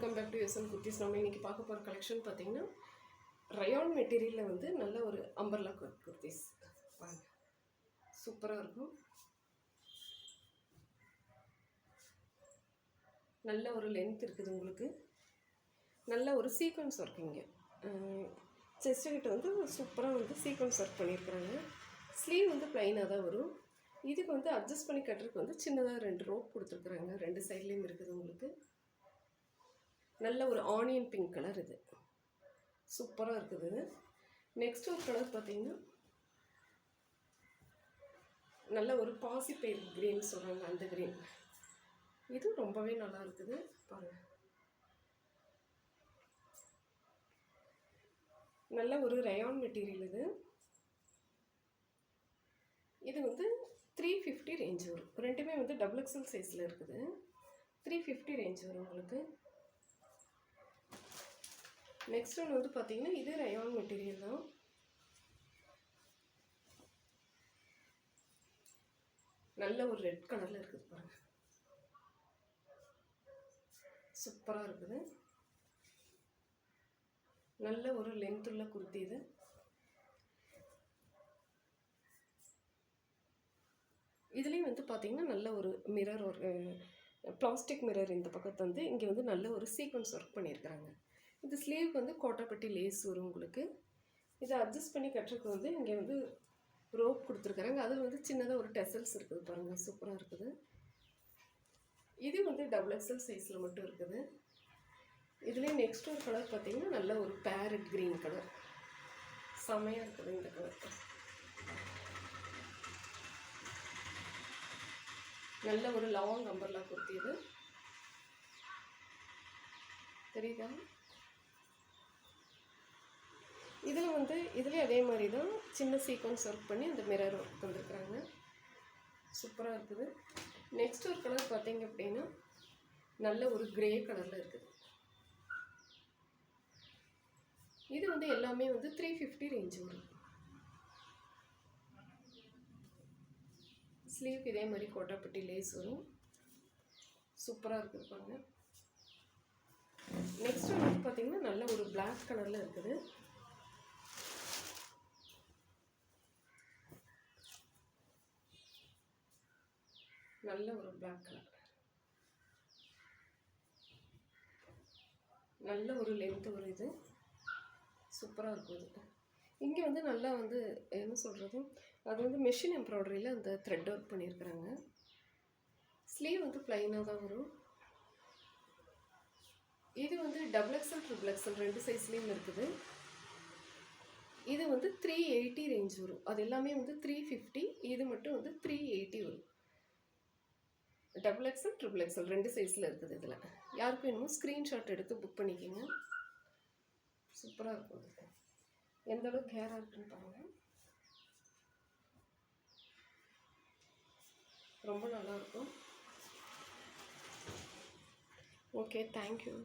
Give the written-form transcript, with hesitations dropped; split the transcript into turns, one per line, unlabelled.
Welcome back to SN Kurtis. நம்ம இன்றைக்கி பார்க்க போகிற கலெக்ஷன் பார்த்திங்கன்னா ரயான் மெட்டீரியலில் வந்து நல்ல ஒரு அம்பர்லா குர்த்திஸ் பாருங்க, சூப்பராக இருக்கும். நல்ல ஒரு லென்த் இருக்குது உங்களுக்கு. நல்ல ஒரு சீக்வன்ஸ் ஒர்க். இங்கே செஸ்ட்டுக்கிட்ட வந்து சூப்பராக வந்து சீக்வன்ஸ் ஒர்க் பண்ணியிருக்கிறாங்க. ஸ்லீவ் வந்து ப்ளைனாக தான் வரும். இதுக்கு வந்து அட்ஜஸ்ட் பண்ணி கட்டுறதுக்கு வந்து சின்னதாக 2 ரோப் கொடுத்துருக்குறாங்க. 2 சைட்லேயும் இருக்குது உங்களுக்கு. நல்ல ஒரு ஆனியன் பிங்க் கலர், இது சூப்பராக இருக்குது. நெக்ஸ்ட் ஒரு கலர் பார்த்தீங்கன்னா நல்ல ஒரு பாசிப்பயிர் க்ரீன் சொல்கிறாங்க, அந்த க்ரீன். இது ரொம்பவே நல்லா இருக்குது பாருங்கள். நல்ல ஒரு ரயான் மெட்டீரியல் இது. இது வந்து 350 ரேஞ்ச் வரும். ரெண்டுமே வந்து XXL சைஸில் இருக்குது. 350 ரேஞ்ச் வரும் உங்களுக்கு. நெக்ஸ்ட் ஒன்று வந்து பார்த்தீங்கன்னா இது ரயான் மெட்டீரியல் தான். நல்ல ஒரு ரெட் கலரில் இருக்குது பாருங்க, சூப்பராக இருக்குது. நல்ல ஒரு லென்த் உள்ள குர்த்தி இது. இதுலேயும் வந்து பார்த்தீங்கன்னா நல்ல ஒரு மிரர், ஒரு பிளாஸ்டிக் மிரர் இந்த பக்கத்து வந்து இங்கே வந்து நல்ல ஒரு சீக்வன்ஸ் ஒர்க் பண்ணியிருக்கிறாங்க. இது ஸ்லீவ் வந்து கோட்டாப்பட்டி லேஸ் வரும் உங்களுக்கு. இதை அட்ஜஸ்ட் பண்ணி கட்டுறதுக்கு வந்து இங்கே வந்து ரோப் கொடுத்துருக்குறாங்க. அதில் வந்து சின்னதாக ஒரு டெசல்ஸ் இருக்குது பாருங்கள், சூப்பராக இருக்குது. இது வந்து XXL சைஸில் மட்டும் இருக்குது. இதுலேயே நெக்ஸ்ட் ஒரு கலர் பார்த்தீங்கன்னா நல்ல ஒரு பேரட் க்ரீன் கலர், செமையாக இருக்குது இந்த கலர். நல்ல ஒரு லாங் அம்பர்லா குர்த்தி இது, தெரியுதா? இதில் வந்து இதுலேயே அதே மாதிரி தான் சின்ன சீக்வன்ஸ் ஒர்க் பண்ணி அந்த மிரர் ஒர்க் பண்ணிருக்கிறாங்க, சூப்பராக இருக்குது. நெக்ஸ்ட் ஒரு கலர் பார்த்தீங்க அப்படின்னா நல்ல ஒரு கிரே கலரில் இருக்குது. இது வந்து எல்லாமே வந்து 350 ரேஞ்ச் வரும். ஸ்லீவ் இதே மாதிரி கோட்டாப்பட்டி லேஸ் வரும், சூப்பராக இருக்குது பாருங்க. நெக்ஸ்ட் வந்து பார்த்தீங்கன்னா நல்ல ஒரு பிளாக் கலரில் இருக்குது. நல்ல ஒரு பிளாக் கலர், நல்ல ஒரு லென்த் வரும். இது சூப்பராக இருக்கும். இது இங்கே வந்து நல்லா வந்து என்ன சொல்கிறது, அது வந்து மெஷின் எம்ப்ராய்டரியில் அந்த த்ரெட் ஒர்க் பண்ணியிருக்கிறாங்க. ஸ்லீவ் வந்து ப்ளைனாக தான் வரும். இது வந்து XXL XXL 2 சைஸ்லேயும் இருக்குது. இது வந்து 380 ரேஞ்ச் வரும். அது எல்லாமே வந்து 350, இது மட்டும் வந்து 380 வரும். XXL XXL 2 சைஸில் இருக்குது. இதில் யாருக்கு வேணுமோ ஸ்க்ரீன்ஷாட் எடுத்து புக் பண்ணிக்கோங்க, சூப்பராக இருக்கும். இது எந்த அளவுக்கு ஹேராக இருக்குன்னு பாருங்கள், ரொம்ப நல்லாயிருக்கும். Okay, thank you.